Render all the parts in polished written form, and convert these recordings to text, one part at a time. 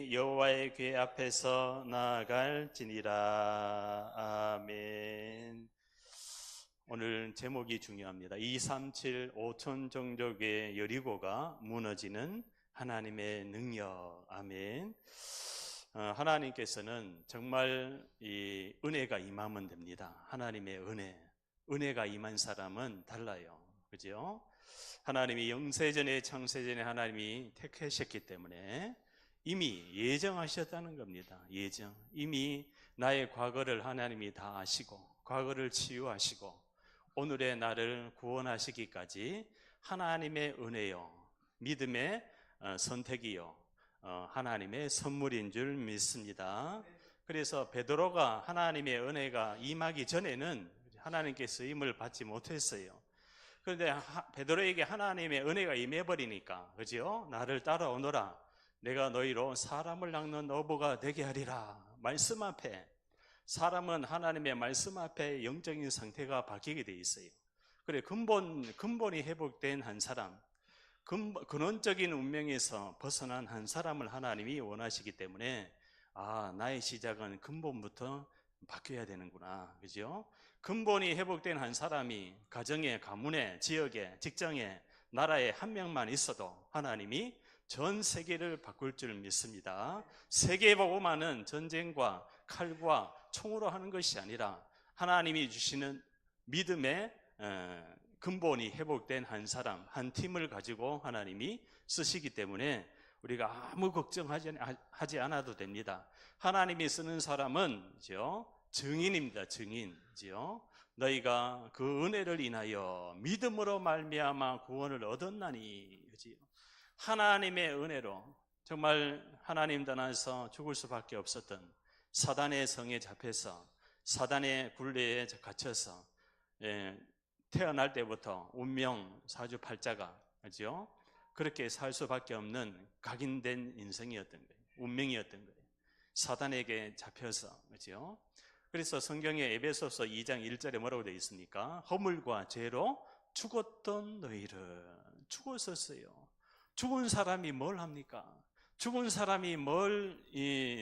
다시 여호와의 궤 앞에서 나아갈지니라. 아멘. 오늘 제목이 중요합니다. 237 5천 종족의 여리고가 무너지는 하나님의 능력. 아멘. 하나님께서는 정말 이 은혜가 임하면 됩니다. 하나님의 은혜가 임한 사람은 달라요. 그죠? 하나님이 영세전에 창세전에 하나님이 택하셨기 때문에 이미 예정하셨다는 겁니다. 이미 나의 과거를 하나님이 다 아시고 과거를 치유하시고 오늘의 나를 구원하시기까지 하나님의 은혜요, 믿음의 선택이요, 하나님의 선물인 줄 믿습니다. 그래서 베드로가 하나님의 은혜가 임하기 전에는 하나님께 쓰임을 받지 못했어요. 그런데 베드로에게 하나님의 은혜가 임해버리니까, 그죠? 나를 따라오너라. 내가 너희로 사람을 낚는 어부가 되게 하리라. 말씀 앞에, 사람은 하나님의 말씀 앞에 영적인 상태가 바뀌게 돼 있어요. 그래, 근본이 회복된 한 사람, 근원적인 운명에서 벗어난 한 사람을 하나님이 원하시기 때문에, 나의 시작은 근본부터 바뀌어야 되는구나. 그죠? 근본이 회복된 한 사람이 가정에, 가문에, 지역에, 직장에, 나라에 한 명만 있어도 하나님이 전 세계를 바꿀 줄 믿습니다. 세계복음화는 전쟁과 칼과 총으로 하는 것이 아니라 하나님이 주시는 믿음의 근본이 회복된 한 사람, 한 팀을 가지고 하나님이 쓰시기 때문에 우리가 아무 걱정하지 않아도 됩니다. 하나님이 쓰는 사람은 증인입니다. 증인지요. 너희가 그 은혜를 인하여 믿음으로 말미암아 구원을 얻었나니. 그지요. 하나님의 은혜로 정말 하나님 떠나서 죽을 수밖에 없었던 사단의 성에 잡혀서 사단의 굴레에 갇혀서 태어날 때부터 운명 사주팔자가, 그죠? 그렇게 살 수밖에 없는 각인된 인생이었던 거예요. 운명이었던 거예요. 사단에게 잡혀서, 그죠? 그래서 성경에 에베소서 2장 1절에 뭐라고 되어 있습니까? 허물과 죄로 죽었던 너희를. 죽었었어요. 죽은 사람이 뭘 합니까? 죽은 사람이 뭘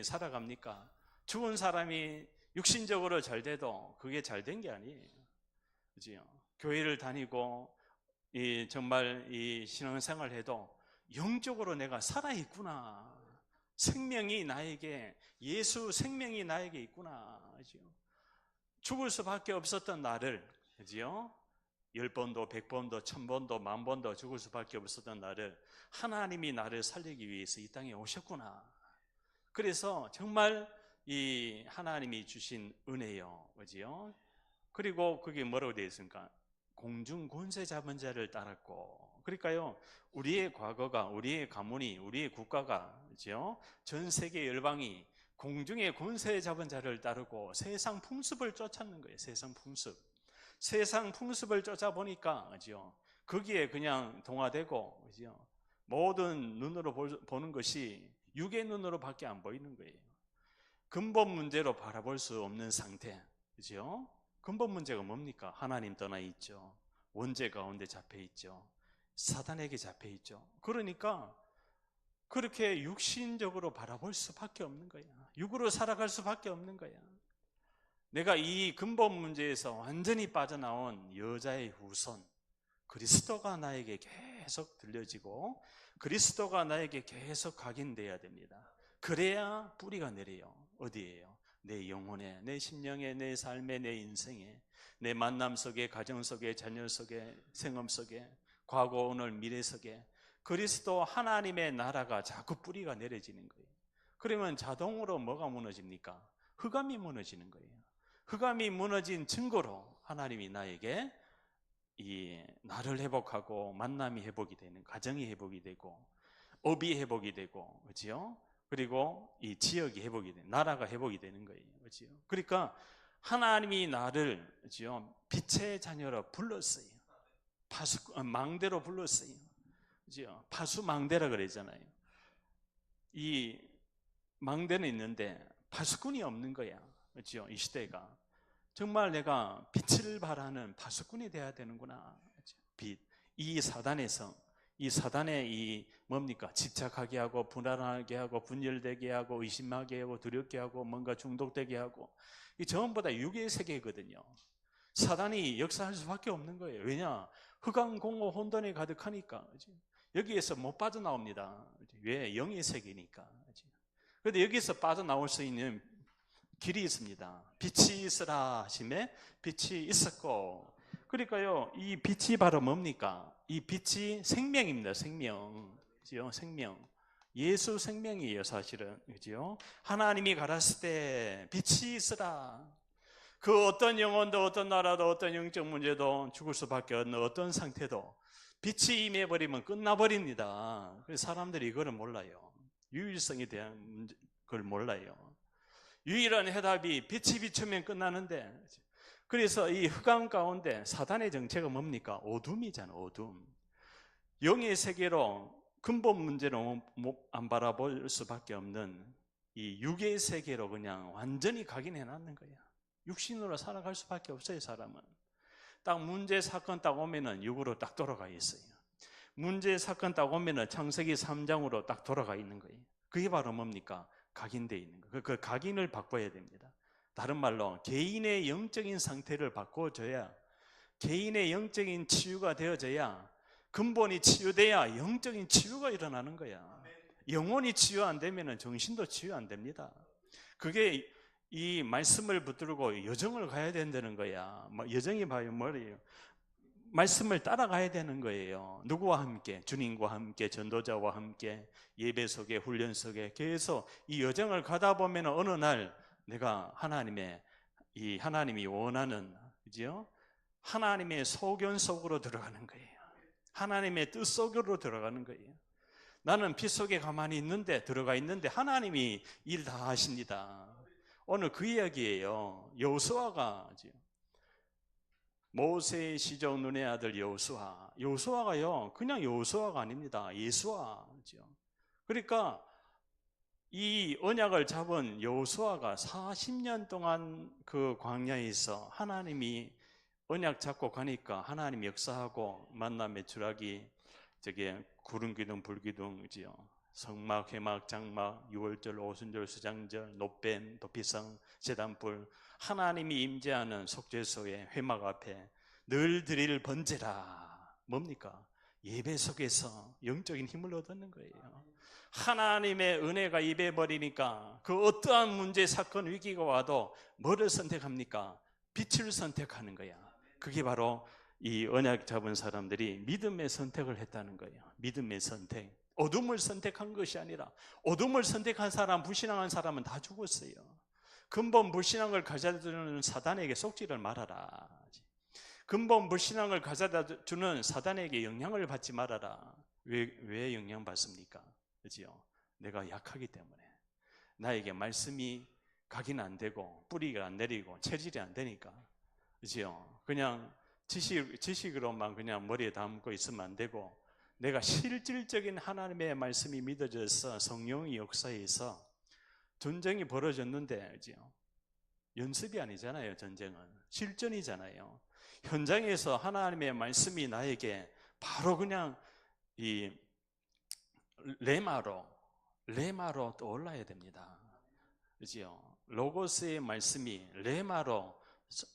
살아갑니까? 죽은 사람이 육신적으로 잘 돼도 그게 잘 된 게 아니에요. 그죠? 교회를 다니고 정말 신앙생활을 해도 영적으로 내가 살아있구나. 생명이 나에게, 예수 생명이 나에게 있구나. 그죠? 죽을 수밖에 없었던 나를, 그죠? 10번도 100번도 1000번도 10,000번도 죽을 수밖에 없었던 나를 하나님이 나를 살리기 위해서 이 땅에 오셨구나. 그래서 정말 이 하나님이 주신 은혜요, 그죠? 그리고 그게 뭐라고 되어 있습니까? 공중 권세 잡은 자를 따랐고. 그러니까요, 우리의 과거가, 우리의 가문이, 우리의 국가가, 그죠? 전 세계 열방이 공중의 권세 잡은 자를 따르고 세상 풍습을 쫓았는 거예요. 세상 풍습을 쫓아보니까, 그죠? 거기에 그냥 동화되고, 그죠? 모든 눈으로 보는 것이 육의 눈으로 밖에 안 보이는 거예요. 근본 문제로 바라볼 수 없는 상태, 그죠? 근본 문제가 뭡니까? 하나님 떠나 있죠. 원죄 가운데 잡혀 있죠. 사단에게 잡혀 있죠. 그러니까 그렇게 육신적으로 바라볼 수밖에 없는 거야. 육으로 살아갈 수밖에 없는 거야. 내가 이 근본 문제에서 완전히 빠져나온 여자의 후손, 그리스도가 나에게 계속 들려지고 그리스도가 나에게 계속 각인돼야 됩니다. 그래야 뿌리가 내려요. 어디에요? 내 영혼에, 내 심령에, 내 삶에, 내 인생에, 내 만남 속에, 가정 속에, 자녀 속에, 생업 속에, 과거, 오늘, 미래 속에 그리스도 하나님의 나라가 자꾸 뿌리가 내려지는 거예요. 그러면 자동으로 뭐가 무너집니까? 흑암이 무너지는 거예요. 흑암이 무너진 증거로 하나님이 나에게 나를 회복하고 만남이 회복이 되는, 가정이 회복이 되고 업이 회복이 되고, 그렇죠? 그리고 이 지역이 회복이 되는, 나라가 회복이 되는 거예요. 그렇죠? 그러니까 하나님이 나를, 그렇죠? 빛의 자녀로 불렀어요. 망대로 불렀어요. 그렇죠? 파수망대라 그러잖아요. 이 망대는 있는데 파수꾼이 없는 거야. 그렇죠? 이 시대가 정말 내가 빛을 발하는 파수꾼이 돼야 되는구나. 빛, 이 사단의 성, 이 사단의 이 뭡니까? 집착하게 하고 불안하게 하고 분열되게 하고 의심하게 하고 두렵게 하고 뭔가 중독되게 하고, 이 전부 다 육의 세계거든요. 사단이 역사할 수밖에 없는 거예요. 왜냐? 흑암 공허 혼돈이 가득하니까. 여기에서 못 빠져나옵니다. 왜? 영의 세계니까. 그런데 여기서 빠져나올 수 있는 길이 있습니다. 빛이 있으라 하심에 빛이 있었고, 그러니까요, 이 빛이 바로 뭡니까? 이 빛이 생명입니다. 생명. 그죠? 생명. 예수 생명이에요, 사실은. 그죠? 하나님이 가라실 때 빛이 있으라. 그 어떤 영혼도 어떤 나라도 어떤 영적 문제도 죽을 수밖에 없는 어떤 상태도 빛이 임해버리면 끝나버립니다. 그래서 사람들이 이거를 몰라요. 유일성에 대한 걸 몰라요. 유일한 해답이 빛이 비추면 끝나는데, 그래서 이 흑암 가운데 사단의 정체가 뭡니까? 어둠이잖아, 어둠. 영의 세계로 근본 문제로 안 바라볼 수밖에 없는 이 육의 세계로 그냥 완전히 각인해놨는 거야. 육신으로 살아갈 수밖에 없어요, 사람은. 딱 문제 사건 딱 오면은 육으로 딱 돌아가 있어요. 문제 사건 딱 오면은 창세기 3장으로 딱 돌아가 있는 거예요. 그게 바로 뭡니까? 각인되어 있는 거예요. 그 각인을 바꿔야 됩니다. 다른 말로 개인의 영적인 상태를 바꿔줘야, 개인의 영적인 치유가 되어져야, 근본이 치유돼야 영적인 치유가 일어나는 거야. 영혼이 치유 안 되면 정신도 치유 안 됩니다. 그게 이 말씀을 붙들고 여정을 가야 된다는 거야. 여정이 봐요, 뭐예요? 말씀을 따라가야 되는 거예요. 누구와 함께? 주님과 함께, 전도자와 함께, 예배 속에, 훈련 속에 계속 이 여정을 가다 보면 어느 날 내가 하나님이 원하는, 그죠? 하나님의 소견 속으로 들어가는 거예요. 하나님의 뜻 속으로 들어가는 거예요. 나는 빛 속에 가만히 있는데, 들어가 있는데 하나님이 일 다 하십니다. 오늘 그 이야기예요. 여호수아가, 모세의 시종 눈의 아들 여호수아가요, 그냥 여호수아가 아닙니다. 예수아죠. 그러니까 이 언약을 잡은 여호수아가 40년 동안 그 광야에서 하나님이 언약 잡고 가니까 하나님 역사하고 만남의 주라기, 구름 기둥 불 기둥이지요. 성막, 회막, 장막, 유월절, 오순절, 수장절, 노뱀, 도피성, 제단불, 하나님이 임재하는 속죄소의 회막 앞에 늘 드릴 번제라. 뭡니까? 예배 속에서 영적인 힘을 얻는 거예요. 하나님의 은혜가 임해버리니까 그 어떠한 문제, 사건, 위기가 와도 뭐를 선택합니까? 빛을 선택하는 거야. 그게 바로 이 언약 잡은 사람들이 믿음의 선택을 했다는 거예요. 믿음의 선택. 어둠을 선택한 것이 아니라, 어둠을 선택한 사람, 불신앙한 사람은 다 죽었어요. 근본 불신앙을 가져다주는 사단에게 속지를 말아라. 근본 불신앙을 가져다주는 사단에게 영향을 받지 말아라. 왜 영향받습니까? 그죠? 내가 약하기 때문에. 나에게 말씀이 각인 안 되고 뿌리가 안 내리고 체질이 안 되니까. 그죠? 그냥 지식으로만 그냥 머리에 담고 있으면 안 되고, 내가 실질적인 하나님의 말씀이 믿어져서 성령의 역사에서 전쟁이 벌어졌는데, 그죠? 연습이 아니잖아요. 전쟁은 실전이잖아요. 현장에서 하나님의 말씀이 나에게 바로 그냥 이 레마로 떠올라야 됩니다. 그죠? 로고스의 말씀이 레마로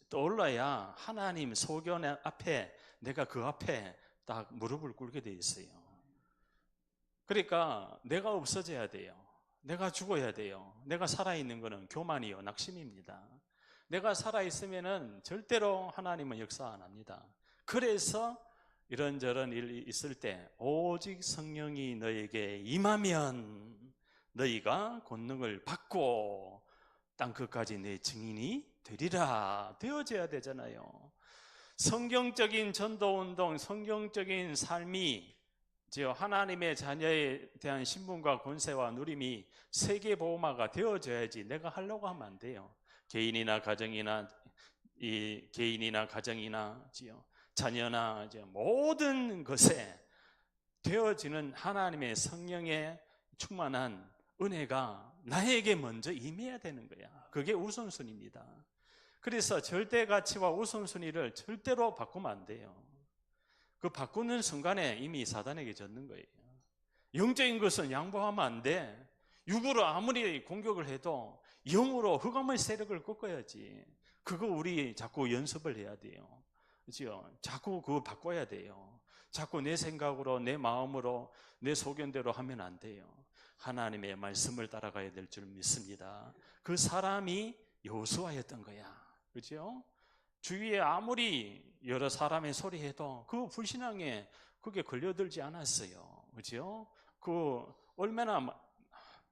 떠올라야 하나님 소견 앞에, 내가 그 앞에 딱 무릎을 꿇게 돼 있어요. 그러니까 내가 없어져야 돼요. 내가 죽어야 돼요. 내가 살아있는 것은 교만이요, 낙심입니다. 내가 살아있으면은 절대로 하나님은 역사 안 합니다. 그래서 이런저런 일이 있을 때 오직 성령이 너에게 임하면 너희가 권능을 받고 땅 끝까지 내 증인이 되리라. 되어져야 되잖아요. 성경적인 전도운동, 성경적인 삶이, 하나님의 자녀에 대한 신분과 권세와 누림이 세계보호마가 되어져야지 내가 하려고 하면 안 돼요. 개인이나 가정이나 자녀나 모든 것에 되어지는 하나님의 성령의 충만한 은혜가 나에게 먼저 임해야 되는 거야. 그게 우선순위입니다. 그래서 절대 가치와 우선순위를 절대로 바꾸면 안 돼요. 그 바꾸는 순간에 이미 사단에게 졌는 거예요. 영적인 것은 양보하면 안 돼. 육으로 아무리 공격을 해도 영으로 흑암의 세력을 꺾어야지. 그거 우리 자꾸 연습을 해야 돼요. 그죠? 자꾸 그거 바꿔야 돼요. 자꾸 내 생각으로, 내 마음으로, 내 소견대로 하면 안 돼요. 하나님의 말씀을 따라가야 될 줄 믿습니다. 그 사람이 여호수아였던 거야. 그죠? 주위에 아무리 여러 사람의 소리해도 그 불신앙에 그게 걸려들지 않았어요. 그죠? 그 얼마나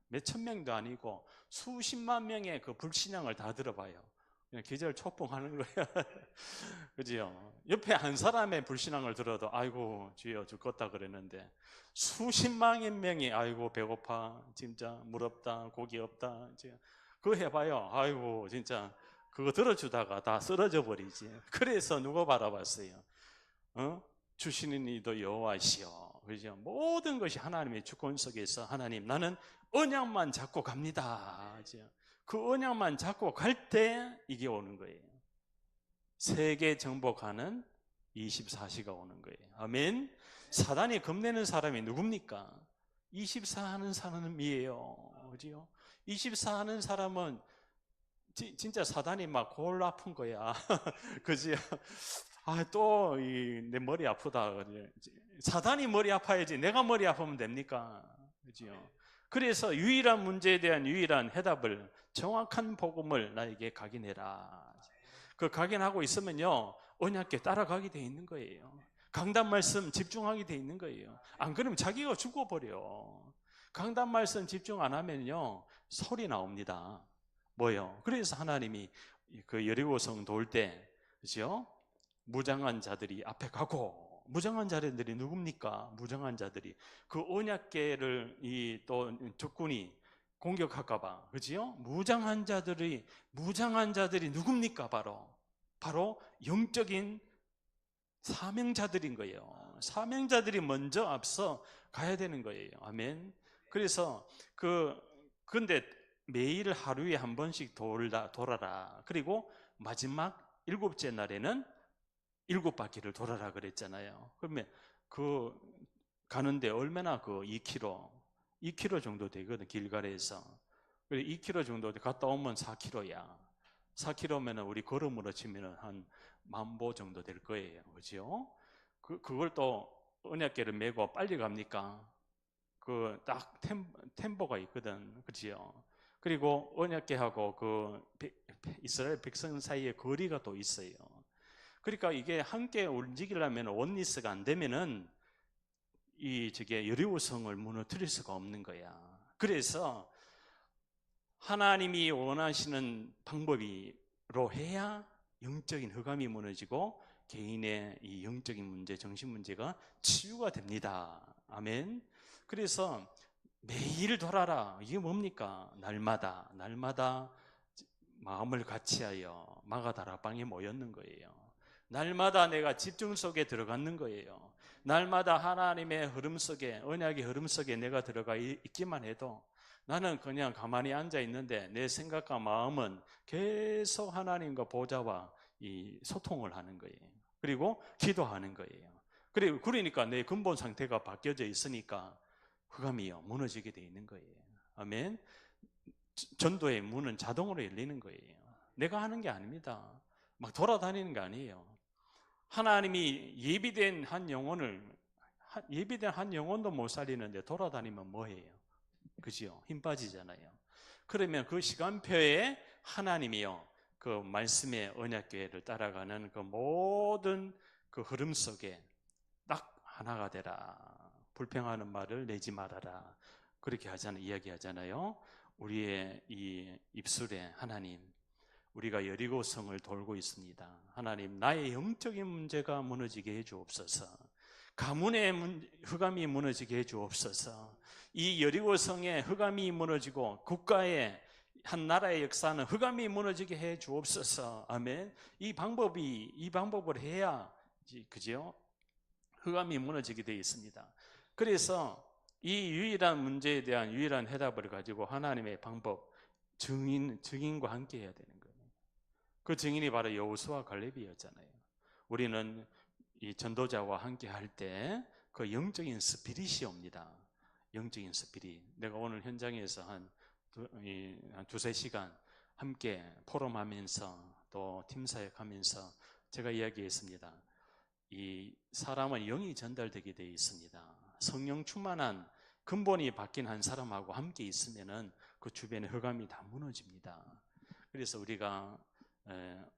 몇천 명도 아니고 수십만 명의 그 불신앙을 다 들어봐요. 그냥 계절 초풍하는 거야. 그죠? 옆에 한 사람의 불신앙을 들어도 아이고 주여 죽겠다 그랬는데 수십만 명이 아이고 배고파 진짜 물 없다 고기 없다 그거 해봐요. 아이고 진짜 그거 들어주다가 다 쓰러져 버리지. 그래서 누가 바라봤어요? 주시는 이도 여호와시여. 그죠? 모든 것이 하나님의 주권 속에서 하나님 나는 언약만 잡고 갑니다. 그죠? 그 언약만 잡고 갈 때 이게 오는 거예요. 세계 정복하는 24시가 오는 거예요. 아멘. 사단이 겁내는 사람이 누굽니까? 24 하는 사람이에요. 그죠? 24 하는 사람은 진짜 사단이 막 골 아픈 거야. 그지? 또 내 머리 아프다. 사단이 머리 아파야지 내가 머리 아프면 됩니까? 그죠? 그래서 유일한 문제에 대한 유일한 해답을 정확한 복음을 나에게 각인해라. 그 각인하고 있으면요 언약궤 따라가게 돼 있는 거예요. 강단 말씀 집중하게 돼 있는 거예요. 안 그러면 자기가 죽어버려. 강단 말씀 집중 안 하면요 소리 나옵니다. 뭐요? 그래서 하나님이 그 여리고성 돌 때, 그죠? 무장한 자들이 앞에 가고, 무장한 자들이 누굽니까? 무장한 자들이 그 언약궤를 또 적군이 공격할까봐, 그지요? 무장한 자들이 누굽니까? 바로 영적인 사명자들인 거예요. 사명자들이 먼저 앞서 가야 되는 거예요. 아멘. 그래서 근데 매일 하루에 한 번씩 돌아라. 그리고 마지막 7째 날에는 7바퀴를 돌아라 그랬잖아요. 그러면 가는데 얼마나 2km 정도 되거든, 길가에서. 2km 정도 갔다 오면 4km야. 4km면 우리 걸음으로 치면 한 10,000보 정도 될 거예요. 그죠? 그걸 또 언약궤를 메고 빨리 갑니까? 딱 템포가 있거든. 그죠? 그리고 언약궤하고 이스라엘 백성 사이에 거리가 또 있어요. 그러니까 이게 함께 움직이려면 원리스가 안 되면은 여리고성을 무너뜨릴 수가 없는 거야. 그래서 하나님이 원하시는 방법으로 해야 영적인 흑암이 무너지고 개인의 이 영적인 문제, 정신 문제가 치유가 됩니다. 아멘. 그래서 매일 돌아라. 이게 뭡니까? 날마다 마음을 같이하여 마가다락방에 모였는 거예요. 날마다 내가 집중 속에 들어가는 거예요. 날마다 하나님의 흐름 속에, 언약의 흐름 속에 내가 들어가 있기만 해도 나는 그냥 가만히 앉아 있는데 내 생각과 마음은 계속 하나님과 보좌와 소통을 하는 거예요. 그리고 기도하는 거예요. 그러니까 내 근본 상태가 바뀌어져 있으니까 흑암이요 무너지게 돼 있는 거예요. 아멘. 전도의 문은 자동으로 열리는 거예요. 내가 하는 게 아닙니다. 막 돌아다니는 게 아니에요. 하나님이 예비된 한 영혼도 못 살리는데 돌아다니면 뭐해요? 그죠? 힘 빠지잖아요. 그러면 그 시간표에 하나님이요 그 말씀의 언약궤를 따라가는 그 모든 그 흐름 속에 딱 하나가 되라. 불평하는 말을 내지 말아라. 그렇게 이야기하잖아요. 우리의 이 입술에 하나님, 우리가 여리고성을 돌고 있습니다. 하나님, 나의 영적인 문제가 무너지게 해주옵소서. 가문의 흑암이 무너지게 해주옵소서. 이 여리고성의 흑암이 무너지고 국가의 한 나라의 역사는 흑암이 무너지게 해주옵소서. 아멘. 이 방법을 해야 그죠? 흑암이 무너지게 되어 있습니다. 그래서 이 유일한 문제에 대한 유일한 해답을 가지고 하나님의 방법, 증인과 함께 해야 되는 거예요. 그 증인이 바로 여호수아 갈렙이었잖아요. 우리는 이 전도자와 함께 할 때 그 영적인 스피릿이 옵니다. 영적인 스피릿. 내가 오늘 현장에서 한 두세 시간 함께 포럼하면서 또 팀사역하면서 제가 이야기했습니다. 이 사람은 영이 전달되게 되어 있습니다. 성령 충만한 근본이 바뀐 한 사람하고 함께 있으면은 그 주변의 흑암이 다 무너집니다. 그래서 우리가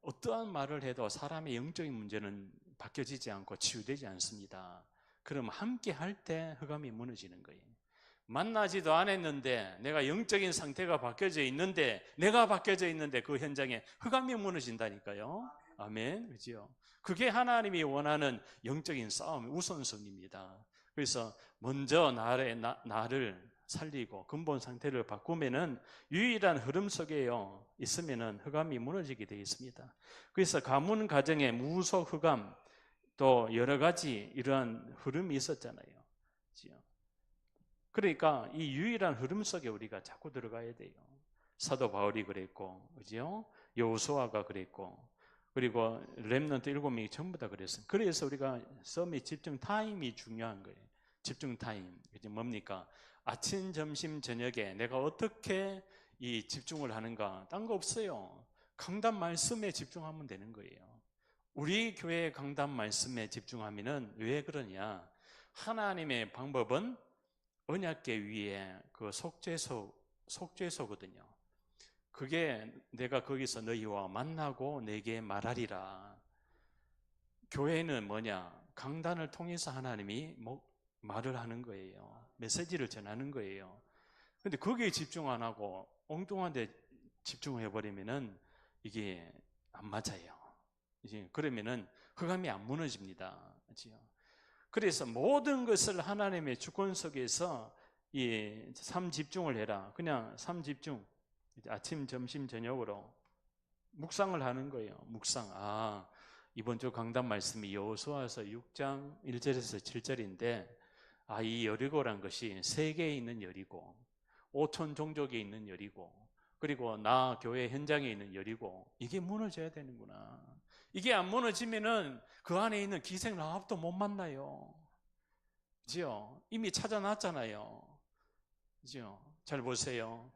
어떠한 말을 해도 사람의 영적인 문제는 바뀌어지지 않고 치유되지 않습니다. 그럼 함께 할 때 흑암이 무너지는 거예요. 만나지도 않았는데 내가 영적인 상태가 바뀌어져 있는데 내가 바뀌어져 있는데 그 현장에 흑암이 무너진다니까요. 아멘. 그죠? 그게 하나님이 원하는 영적인 싸움 우선순위입니다. 그래서 먼저 나를 살리고 근본 상태를 바꾸면은 유일한 흐름 속에요 있으면은 흑암이 무너지게 되어 있습니다. 그래서 가문 가정에 무속 흑암 또 여러 가지 이러한 흐름이 있었잖아요. 그죠? 그러니까 이 유일한 흐름 속에 우리가 자꾸 들어가야 돼요. 사도 바울이 그랬고, 그죠? 여호수아가 그랬고, 그리고 렘넌트 7명이 전부 다 그랬어요. 그래서 우리가 서밋 집중 타임이 중요한 거예요. 집중 타임. 그게 뭡니까? 아침, 점심, 저녁에 내가 어떻게 이 집중을 하는가? 딴 거 없어요. 강단 말씀에 집중하면 되는 거예요. 우리 교회 강단 말씀에 집중하면은 왜 그러냐? 하나님의 방법은 언약궤 위에 그 속죄소거든요. 그게 내가 거기서 너희와 만나고 내게 말하리라. 교회는 뭐냐? 강단을 통해서 하나님이 말을 하는 거예요. 메시지를 전하는 거예요. 근데 거기에 집중 안 하고 엉뚱한 데 집중해 버리면은 이게 안 맞아요. 이제 그러면은 흑암이 안 무너집니다. 그래서 모든 것을 하나님의 주권 속에서 이 삶 집중을 해라. 그냥 삶 집중. 아침, 점심, 저녁으로 묵상을 하는 거예요. 묵상. 이번 주 강단 말씀이 여호수아서 6장 1절에서 7절인데 이 여리고란 것이 세계에 있는 여리고 5천 종족에 있는 여리고 그리고 나 교회 현장에 있는 여리고 이게 무너져야 되는구나. 이게 안 무너지면은 그 안에 있는 기생 라합도 못 만나요. 그죠? 이미 찾아놨잖아요. 그죠? 잘 보세요.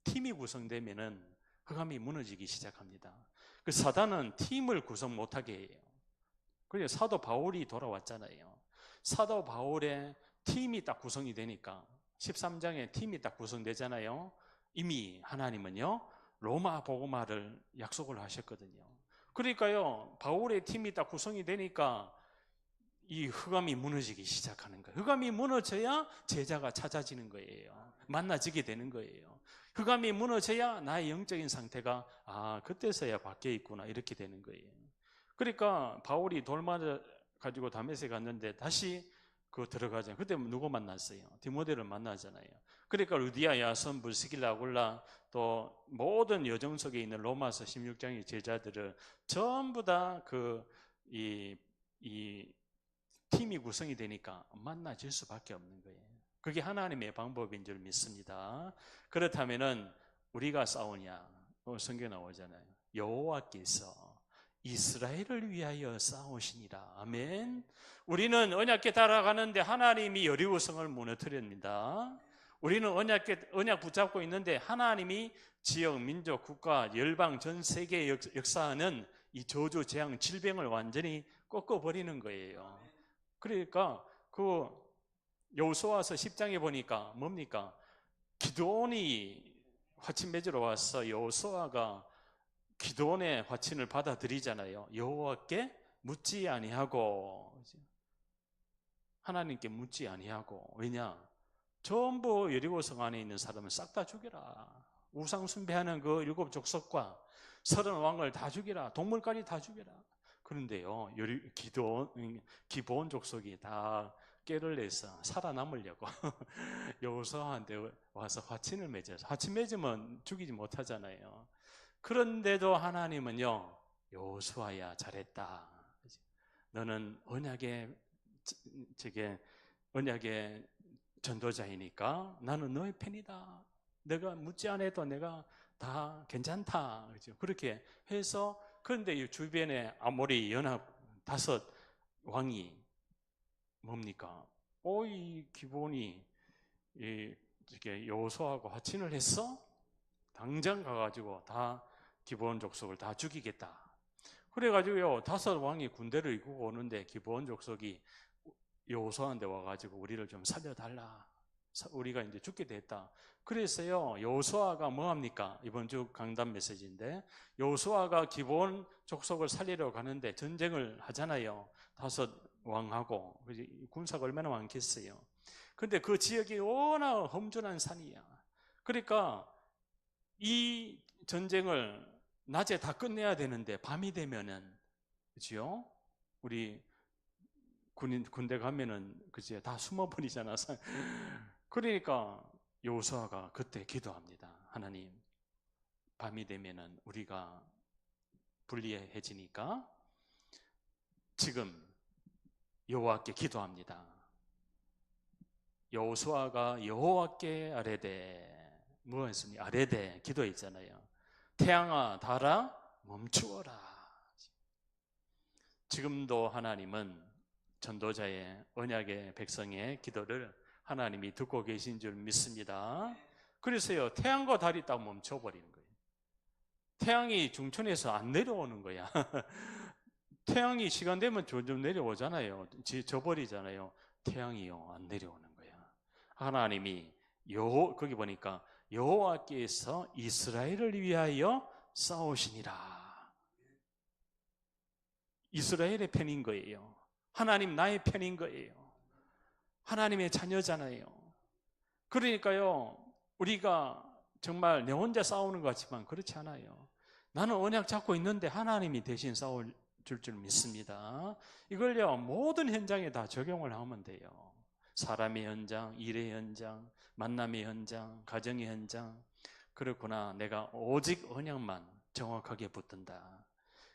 팀이 구성되면은 흑암이 무너지기 시작합니다. 그 사단은 팀을 구성 못하게 해요. 그래서 사도 바울이 돌아왔잖아요. 사도 바울의 팀이 딱 구성이 되니까 13장에 팀이 딱 구성되잖아요. 이미 하나님은요 로마 복음화를 약속을 하셨거든요. 그러니까요 바울의 팀이 딱 구성이 되니까 이 흑암이 무너지기 시작하는 거예요. 흑암이 무너져야 제자가 찾아지는 거예요. 만나지게 되는 거예요. 흑암이 무너져야 나의 영적인 상태가 그때서야 바뀌어 있구나 이렇게 되는 거예요. 그러니까 바울이 돌 맞아 가지고 다메섹에 갔는데 다시 들어가잖아요. 그때 누구 만났어요? 디모데를 만나잖아요. 그러니까 루디아, 야손, 브스길라, 아굴라 또 모든 여정 속에 있는 로마서 16장의 제자들을 전부 다 이 팀이 구성이 되니까 만나질 수밖에 없는 거예요. 그게 하나님의 방법인 줄 믿습니다. 그렇다면은 우리가 싸우냐? 성경 나오잖아요. 여호와께서 이스라엘을 위하여 싸우시니라. 아멘. 우리는 언약궤 따라가는데 하나님이 여리고성을 무너뜨립니다. 우리는 언약 붙잡고 있는데 하나님이 지역, 민족, 국가, 열방, 전 세계에 역사하는 이 저주, 재앙, 질병을 완전히 꺾어버리는 거예요. 그러니까 여호수아서 10장에 보니까 뭡니까? 기드온이 화친 맺으러 와서 여호수아가 기드온의 화친을 받아들이잖아요. 여호와께 묻지 아니하고 하나님께 묻지 아니하고 왜냐? 전부 여리고성 안에 있는 사람을 싹 다 죽여라. 우상 숭배하는 그 7 족속과 30 왕을 다 죽여라. 동물까지 다 죽여라. 그런데요, 기브온 족속이 다 깨를 내서 살아남으려고 여호수아한테 와서 화친을 맺어서 화친 맺으면 죽이지 못하잖아요. 그런데도 하나님은요, 여호수아야 잘했다. 너는 언약의 전도자이니까 나는 너의 편이다. 내가 묻지 않아도 내가 다 괜찮다. 그렇게 해서 그런데 이 주변에 아모리 연합 5 왕이 뭡니까? 이 기브온이 이렇게 여호수아하고 화친을 했어? 당장 가가지고 다 기브온 족속을 다 죽이겠다. 그래가지고요, 5 왕이 군대를 이끌고 오는데 기브온 족속이 여호수아한테 와가지고 우리를 좀 살려달라. 우리가 이제 죽게 됐다. 그래서요, 여호수아가 뭐합니까? 이번 주 강단 메시지인데, 여호수아가 기브온 족속을 살리러 가는데 전쟁을 하잖아요. 5 왕하고 군사가 얼마나 많겠어요. 근데 그 지역이 워낙 험준한 산이야. 그러니까 이 전쟁을 낮에 다 끝내야 되는데 밤이 되면은, 그죠? 우리 군대 가면은 그지 다 숨어버리잖아. 그러니까 여호수아가 그때 기도합니다. 하나님, 밤이 되면은 우리가 불리해지니까 지금 여호와께 기도합니다. 여호수아가 여호와께 아뢰되, 뭐 했습니까? 아뢰되 기도했잖아요. 태양아 달아 멈추어라. 지금도 하나님은 전도자의 언약의 백성의 기도를 하나님이 듣고 계신 줄 믿습니다. 그래서요, 태양과 달이 딱 멈춰버리는 거예요. 태양이 중천에서 안 내려오는 거야. 태양이 시간 되면 점점 내려오잖아요. 져버리잖아요. 태양이요, 안 내려오는 거야. 하나님이 거기 보니까 여호와께서 이스라엘을 위하여 싸우시니라. 이스라엘의 편인 거예요. 하나님 나의 편인 거예요. 하나님의 자녀잖아요. 그러니까요, 우리가 정말 내 혼자 싸우는 것 같지만 그렇지 않아요. 나는 언약 잡고 있는데 하나님이 대신 싸울 줄 믿습니다. 이걸요, 모든 현장에 다 적용을 하면 돼요. 사람의 현장, 일의 현장, 만남의 현장, 가정의 현장. 그렇구나, 내가 오직 언약만 정확하게 붙든다.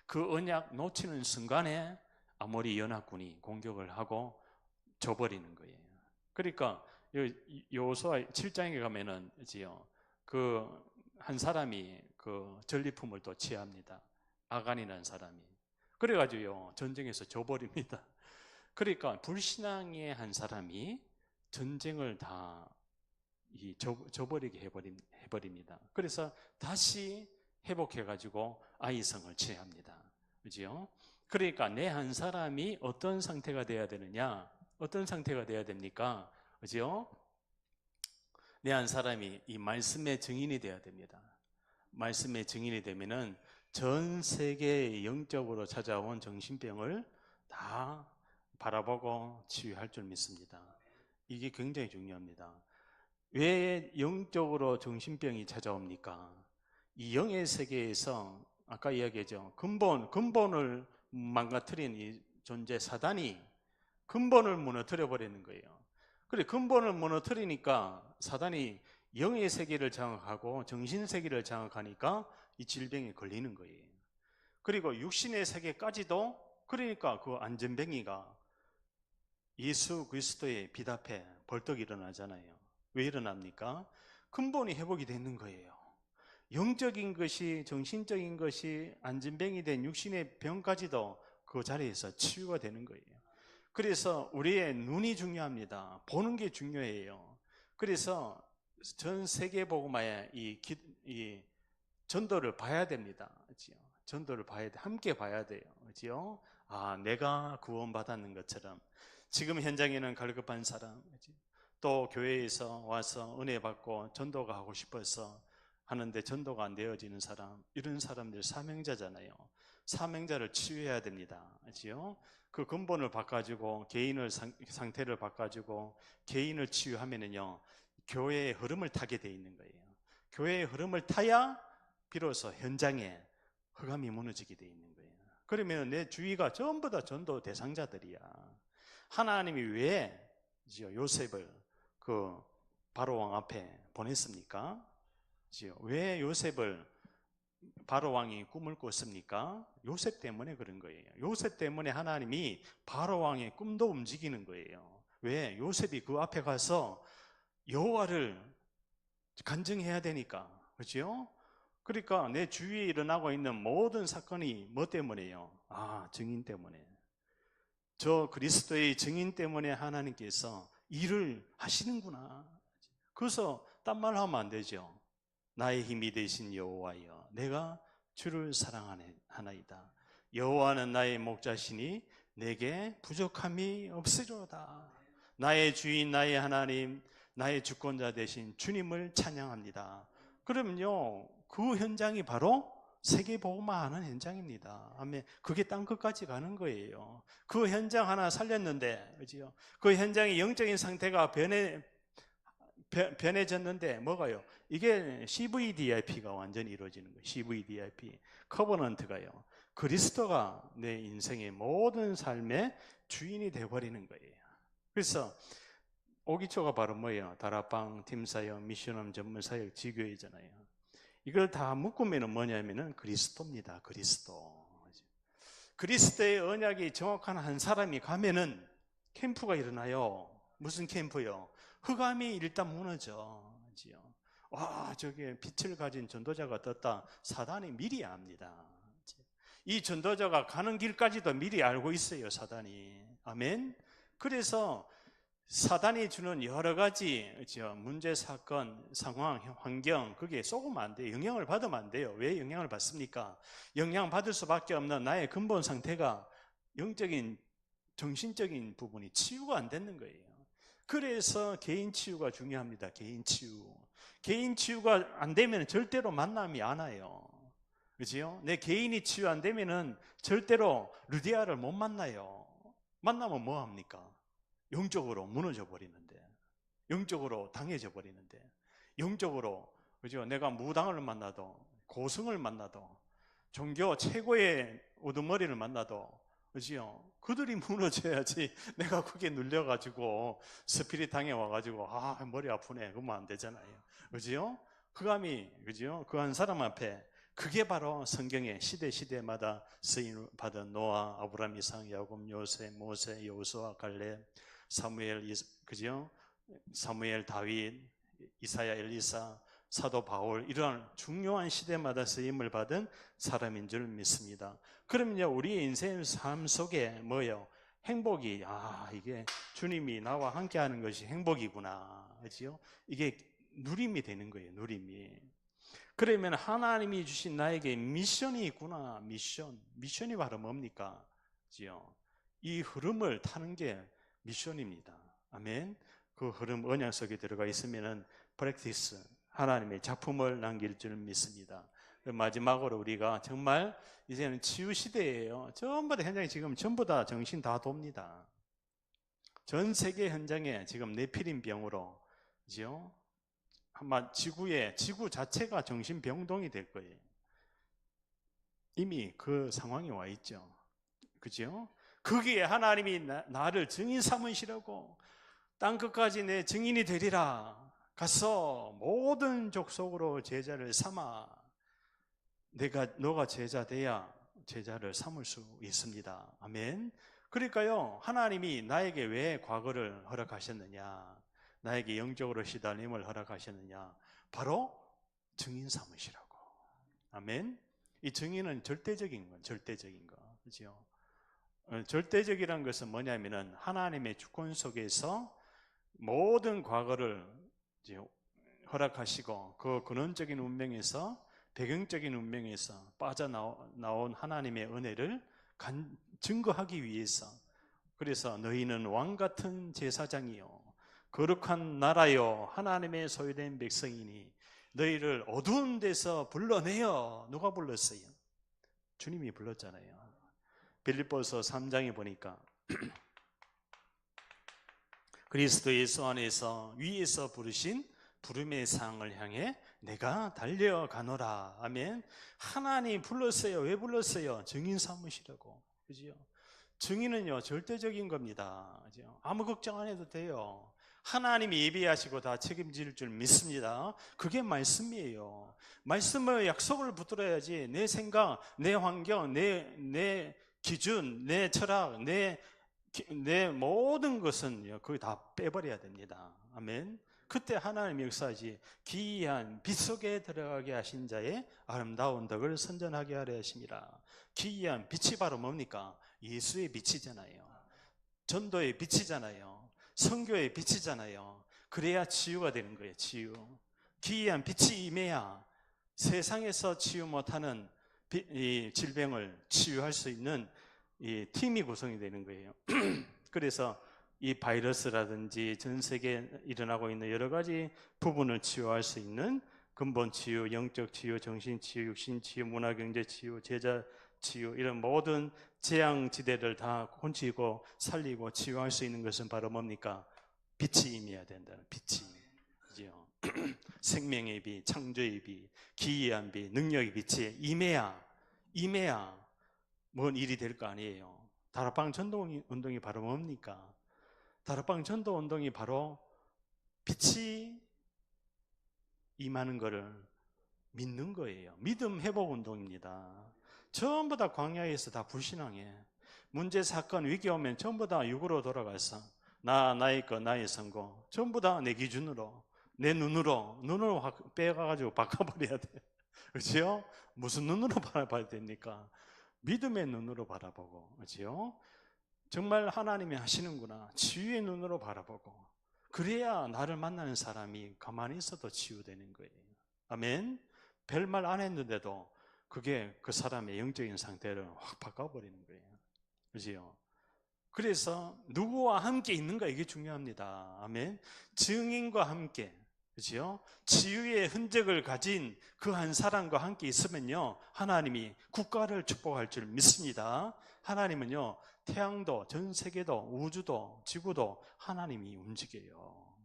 그 언약 놓치는 순간에 아모리 연합군이 공격을 하고 져버리는 거예요. 그러니까 여호수아 7장에 가면은 그 한 사람이 그 전리품을 또 취합니다. 아간이라는 사람이. 그래가지고요, 전쟁에서 져버립니다. 그러니까 불신앙의 한 사람이 전쟁을 다 져버리게 해버립니다. 그래서 다시 회복해가지고 아이성을 취합니다. 그죠? 그러니까 내 한 사람이 어떤 상태가 돼야 되느냐? 어떤 상태가 돼야 됩니까? 그죠? 내 한 사람이 이 말씀의 증인이 돼야 됩니다. 말씀의 증인이 되면은 전 세계에 영적으로 찾아온 정신병을 다 바라보고 치유할 줄 믿습니다. 이게 굉장히 중요합니다. 왜 영적으로 정신병이 찾아옵니까? 이 영의 세계에서 아까 이야기했죠. 근본을 망가뜨린 이 존재 사단이 근본을 무너뜨려 버리는 거예요. 그래, 근본을 무너뜨리니까 사단이 영의 세계를 장악하고 정신 세계를 장악하니까 이 질병에 걸리는 거예요. 그리고 육신의 세계까지도, 그러니까 그 안전뱅이가 예수 그리스도의 빛 앞에 벌떡 일어나잖아요. 왜 일어납니까? 근본이 회복이 되는 거예요. 영적인 것이, 정신적인 것이 안전뱅이 된 육신의 병까지도 그 자리에서 치유가 되는 거예요. 그래서 우리의 눈이 중요합니다. 보는 게 중요해요. 그래서 전 세계 복음화에 이 전도를 봐야 됩니다. 그렇죠? 전도를 봐야 돼. 함께 봐야 돼요. 그렇죠? 아, 내가 구원받았는 것처럼 지금 현장에는 갈급한 사람, 또 교회에서 와서 은혜 받고 전도가 하고 싶어서 하는데 전도가 안 되어지는 사람, 이런 사람들 사명자잖아요. 사명자를 치유해야 됩니다. 그렇죠? 그 근본을 바꿔주고 개인을 상태를 바꿔주고 개인을 치유하면은요, 교회의 흐름을 타게 돼 있는 거예요. 교회의 흐름을 타야 비로소 현장에 흑암이 무너지게 돼 있는 거예요. 그러면 내 주위가 전부 다 전도 대상자들이야. 하나님이 왜 요셉을 그 바로 왕 앞에 보냈습니까? 왜 요셉을 바로 왕이 꿈을 꿨습니까? 요셉 때문에 그런 거예요. 요셉 때문에 하나님이 바로 왕의 꿈도 움직이는 거예요. 왜? 요셉이 그 앞에 가서 여호와를 간증해야 되니까. 그렇죠? 그러니까 내 주위에 일어나고 있는 모든 사건이 뭐 때문에요? 아, 증인 때문에. 저 그리스도의 증인 때문에 하나님께서 일을 하시는구나. 그래서 딴 말 하면 안 되죠. 나의 힘이 되신 여호와여, 내가 주를 사랑하나이다. 여호와는 나의 목자시니 내게 부족함이 없으리로다. 나의 주인, 나의 하나님, 나의 주권자 되신 주님을 찬양합니다. 그러면요, 그 현장이 바로 세계복음화하는 현장입니다. 아멘. 그게 땅 끝까지 가는 거예요. 그 현장 하나 살렸는데, 그죠? 그 현장의 영적인 상태가 변해졌는데 뭐가요? 이게 CVDIP가 완전히 이루어지는 거예요. CVDIP, 커버넌트가요. 그리스도가 내 인생의 모든 삶의 주인이 되어버리는 거예요. 그래서 오기초가 바로 뭐예요? 다락방, 팀사역, 미션홈, 전문사역, 지교회잖아요. 이걸 다 묶으면 뭐냐면은 그리스도입니다. 그리스도. 그리스도의 언약이 정확한 한 사람이 가면은 캠프가 일어나요. 무슨 캠프요? 흑암이 일단 무너져. 와, 저게 빛을 가진 전도자가 떴다. 사단이 미리 압니다. 이 전도자가 가는 길까지도 미리 알고 있어요, 사단이. 아멘. 그래서 사단이 주는 여러 가지 문제, 사건, 상황, 환경, 그게 속으면 안 돼요. 영향을 받으면 안 돼요. 왜 영향을 받습니까? 영향받을 수밖에 없는 나의 근본 상태가 영적인, 정신적인 부분이 치유가 안 되는 거예요. 그래서 개인 치유가 중요합니다. 개인 치유. 개인 치유가 안 되면 절대로 만남이 안 와요. 그죠? 내 개인이 치유 안 되면은 절대로 루디아를 못 만나요. 만나면 뭐 합니까? 영적으로 무너져 버리는데, 영적으로 당해져 버리는데, 영적으로, 그죠? 내가 무당을 만나도, 고승을 만나도, 종교 최고의 우두머리를 만나도, 그죠? 그들이 무너져야지 내가 그게 눌려가지고 스피릿 당해와가지고 머리 아프네 그러면 안 되잖아요. 그죠? 흑암이, 그죠? 그 한 사람 앞에, 그게 바로 성경의 시대마다 쓰임 받은 노아, 아브라함, 이삭, 야곱, 요셉, 모세, 여호수아, 갈렙, 사무엘, 그죠? 사무엘, 다윗, 이사야, 엘리사, 사도 바울, 이러한 중요한 시대마다 쓰임을 받은 사람인 줄 믿습니다. 그러면요, 우리의 인생 삶 속에 뭐예요? 행복이, 이게 주님이 나와 함께 하는 것이 행복이구나. 그죠? 이게 누림이 되는 거예요, 누림이. 그러면 하나님이 주신 나에게 미션이 있구나. 미션이 바로 뭡니까? 그죠? 이 흐름을 타는 게 미션입니다. 아멘. 그 흐름 언약 속에 들어가 있으면은 프랙티스, 하나님의 작품을 남길 줄 믿습니다. 마지막으로 우리가 정말 이제는 치유 시대예요. 전부 다 현장에 지금 전부 다 정신 다 돕니다. 전 세계 현장에 지금 네피림 병으로, 그죠? 아마 지구 자체가 정신병동이 될 거예요. 이미 그 상황이 와 있죠. 그죠? 거기에 하나님이 나를 증인 삼으시라고, 땅 끝까지 내 증인이 되리라. 가서 모든 족속으로 제자를 삼아. 너가 제자 돼야 제자를 삼을 수 있습니다. 아멘. 그러니까요, 하나님이 나에게 왜 과거를 허락하셨느냐, 나에게 영적으로 시달림을 허락하셨느냐, 바로 증인 삼으시라고. 아멘. 이 증인은 절대적인 거, 그렇죠? 절대적이라는 것은 뭐냐면은 하나님의 주권 속에서 모든 과거를 이제 허락하시고, 그 근원적인 운명에서, 배경적인 운명에서 빠져나온 하나님의 은혜를 증거하기 위해서, 그래서 너희는 왕같은 제사장이요 거룩한 나라요 하나님의 소유된 백성이니 너희를 어두운 데서 불러내어. 누가 불렀어요? 주님이 불렀잖아요. 빌립보서 3장에 보니까 그리스도 예수 안에서 위에서 부르신 부름의 상을 향해 내가 달려가노라. 아멘. 하나님 불렀어요. 왜 불렀어요? 증인 삼으시라고. 그죠? 증인은요, 절대적인 겁니다. 그죠? 아무 걱정 안 해도 돼요. 하나님이 예비하시고 다 책임질 줄 믿습니다. 그게 말씀이에요. 말씀을 약속을 붙들어야지 내 생각, 내 환경, 내 기준, 내 철학, 내 모든 것은 거의 다 빼버려야 됩니다. 아멘. 그때 하나님 역사하지. 기이한 빛 속에 들어가게 하신 자의 아름다운 덕을 선전하게 하려 하심이라. 기이한 빛이 바로 뭡니까? 예수의 빛이잖아요. 전도의 빛이잖아요. 선교의 빛이잖아요. 그래야 치유가 되는 거예요. 치유. 기이한 빛이 임해야 세상에서 치유 못하는 이 질병을 치유할 수 있는 이 팀이 구성이 되는 거예요. 그래서 이 바이러스라든지 전 세계에 일어나고 있는 여러 가지 부분을 치유할 수 있는 근본 치유, 영적 치유, 정신 치유, 육신 치유, 문화 경제 치유, 제자 치유, 이런 모든 재앙지대를 다 고치고 살리고 치유할 수 있는 것은 바로 뭡니까? 빛이 임해야 된다는, 빛이. 그죠? 생명의 빛, 창조의 빛, 기이한 빛, 능력의 빛이 임해야 뭔 일이 될 거 아니에요. 다락방 전도 운동이 바로 뭡니까? 다락방 전도 운동이 바로 빛이 임하는 것을 믿는 거예요. 믿음 회복 운동입니다. 전부 다 광야에서 다 불신앙해. 문제, 사건, 위기 오면 전부 다 육으로 돌아가서 나의 것, 나의 성공, 전부 다 내 기준으로, 내 눈으로 확 빼가지고 바꿔버려야 돼. 그렇죠? 무슨 눈으로 바라봐야 됩니까? 믿음의 눈으로 바라보고, 그렇죠? 정말 하나님이 하시는구나, 치유의 눈으로 바라보고, 그래야 나를 만나는 사람이 가만히 있어도 치유되는 거예요. 아멘. 별말 안 했는데도 그게 그 사람의 영적인 상태를 확 바꿔버리는 거예요. 그렇죠? 그래서 누구와 함께 있는가, 이게 중요합니다. 아멘. 증인과 함께, 그렇죠? 치유의 흔적을 가진 그 한 사람과 함께 있으면요, 하나님이 국가를 축복할 줄 믿습니다. 하나님은요, 태양도, 전 세계도, 우주도, 지구도 하나님이 움직여요.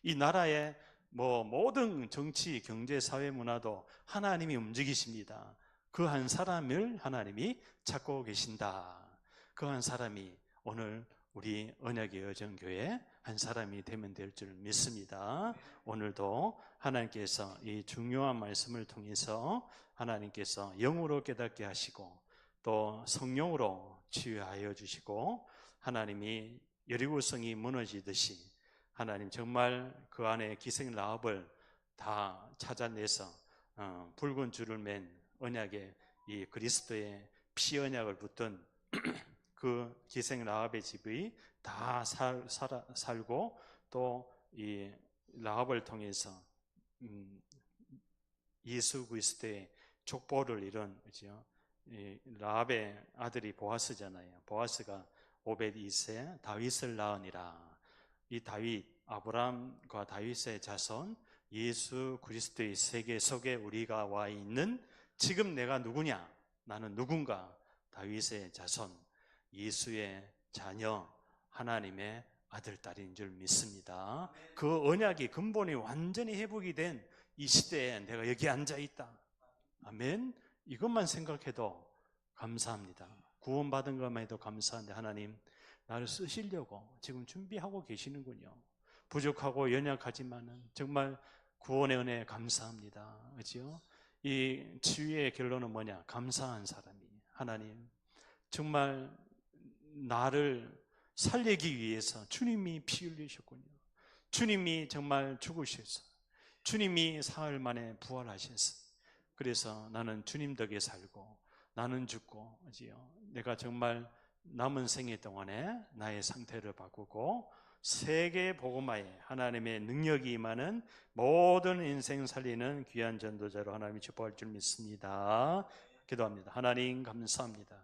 이 나라의 모든 정치, 경제, 사회, 문화도 하나님이 움직이십니다. 그 한 사람을 하나님이 찾고 계신다. 그 한 사람이 오늘 우리 언약의 여정교회 한 사람이 되면 될 줄 믿습니다. 오늘도 하나님께서 이 중요한 말씀을 통해서 하나님께서 영으로 깨닫게 하시고 또 성령으로 치유하여 주시고, 하나님이 여리고성이 무너지듯이 하나님 정말 그 안에 기생 라합을 다 찾아내서 붉은 줄을 맨 언약의 이 그리스도의 피 언약을 붙든 그 기생 라합의 집이 다 살고, 또 이 라합을 통해서 예수 그리스도의 족보를 이룬, 그죠? 라합의 아들이 보아스잖아요. 보아스가 오벳 2세 다윗을 낳으니라. 이 다윗, 아브라함과 다윗의 자손, 예수 그리스도의 세계 속에 우리가 와 있는, 지금 내가 누구냐? 나는 누군가? 다윗의 자손, 예수의 자녀, 하나님의 아들, 딸인 줄 믿습니다. 그 언약이 근본이 완전히 회복이 된 이 시대에 내가 여기 앉아 있다. 아멘. 이것만 생각해도 감사합니다. 구원받은 것만 해도 감사한데, 하나님 나를 쓰시려고 지금 준비하고 계시는군요. 부족하고 연약하지만은 정말 구원의 은혜 감사합니다. 그렇죠? 이 치유의 결론은 뭐냐? 감사한 사람이, 하나님 정말 나를 살리기 위해서 주님이 피 흘리셨군요. 주님이 정말 죽으셔서, 주님이 사흘 만에 부활하셔서, 그래서 나는 주님 덕에 살고 나는 죽고, 내가 정말 남은 생애 동안에 나의 상태를 바꾸고 세계 복음화에 하나님의 능력이 임하는 모든 인생 살리는 귀한 전도자로 하나님이 축복할 줄 믿습니다. 기도합니다. 하나님 감사합니다.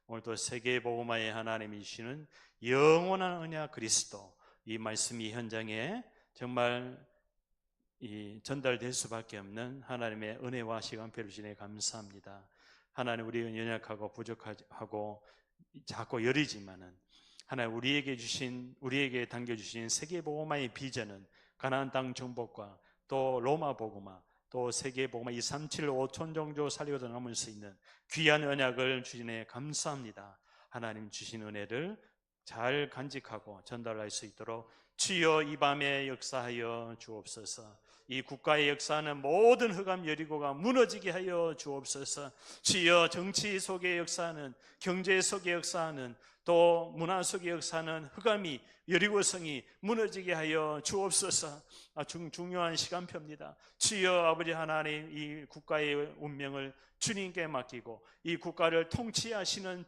오늘도 세계 복음화에 하나님이 주시는 영원한 언약 그리스도, 이 말씀이 현장에 정말 전달될 수밖에 없는 하나님의 은혜와 시간표를 주시네 감사합니다. 하나님, 우리는 연약하고 부족하고 작고 여리지만은 하나님, 우리에게 당겨주신 세계 복음화의 비전은 가나안 땅 정복과 또 로마 복음화, 또 세계 복음화, 이 375 천종조 살리고도 남을 수 있는 귀한 언약을 주시네 감사합니다. 하나님 주신 은혜를 잘 간직하고 전달할 수 있도록 주여 이 밤에 역사하여 주옵소서. 이 국가의 역사는 모든 흑암 여리고가 무너지게 하여 주옵소서. 주여 정치 속의 역사는, 경제 속의 역사는 또 문화 속의 역사는 흑암이 여리고성이 무너지게 하여 주옵소서. 중요한 시간표입니다. 주여 아버지 하나님, 이 국가의 운명을 주님께 맡기고 이 국가를 통치하시는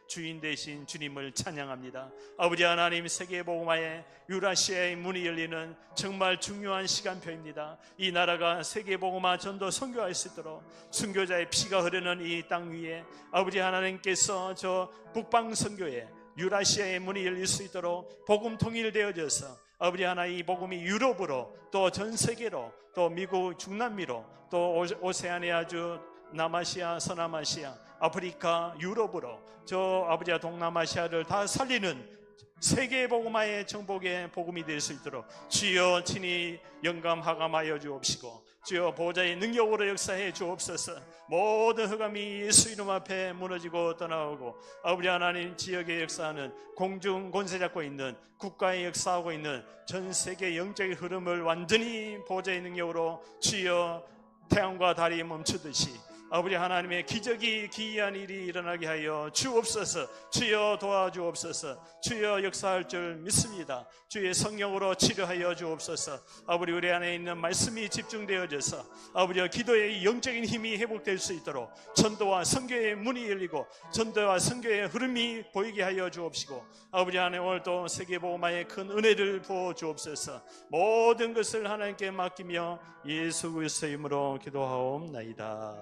주인 되신 주님을 찬양합니다. 아버지 하나님, 세계복음화의 유라시아의 문이 열리는 정말 중요한 시간표입니다. 이 나라가 세계복음화 전도 선교할 수 있도록 선교자의 피가 흐르는 이 땅 위에 아버지 하나님께서 저 북방 선교에 유라시아의 문이 열릴 수 있도록 복음 통일되어져서 아버지 하나님, 이 복음이 유럽으로 또 전 세계로 또 미국 중남미로 또 오세아니아주 남아시아, 서남아시아, 아프리카, 유럽으로 저 아버지와 동남아시아를 다 살리는 세계 복음화의 정복의 복음이 될 수 있도록 주여 친히 영감하감하여 주옵시고 주여 보좌의 능력으로 역사해 주옵소서. 모든 흑암이 예수 이름 앞에 무너지고 떠나오고 아버지 하나님, 지역의 역사하는 공중 권세 잡고 있는 국가의 역사하고 있는 전 세계 영적인 흐름을 완전히 보좌의 능력으로 주여 태양과 달이 멈추듯이 아버지 하나님의 기적이 기이한 일이 일어나게 하여 주옵소서. 주여 도와주옵소서. 주여 역사할 줄 믿습니다. 주의 성령으로 치료하여 주옵소서. 아버지, 우리 안에 있는 말씀이 집중되어져서 아버지와 기도의 영적인 힘이 회복될 수 있도록 전도와 선교의 문이 열리고 전도와 선교의 흐름이 보이게 하여 주옵시고 아버지 하나님, 오늘 또 세계복음화의 큰 은혜를 부어 주옵소서. 모든 것을 하나님께 맡기며 예수 그리스도의 이름으로 기도하옵나이다.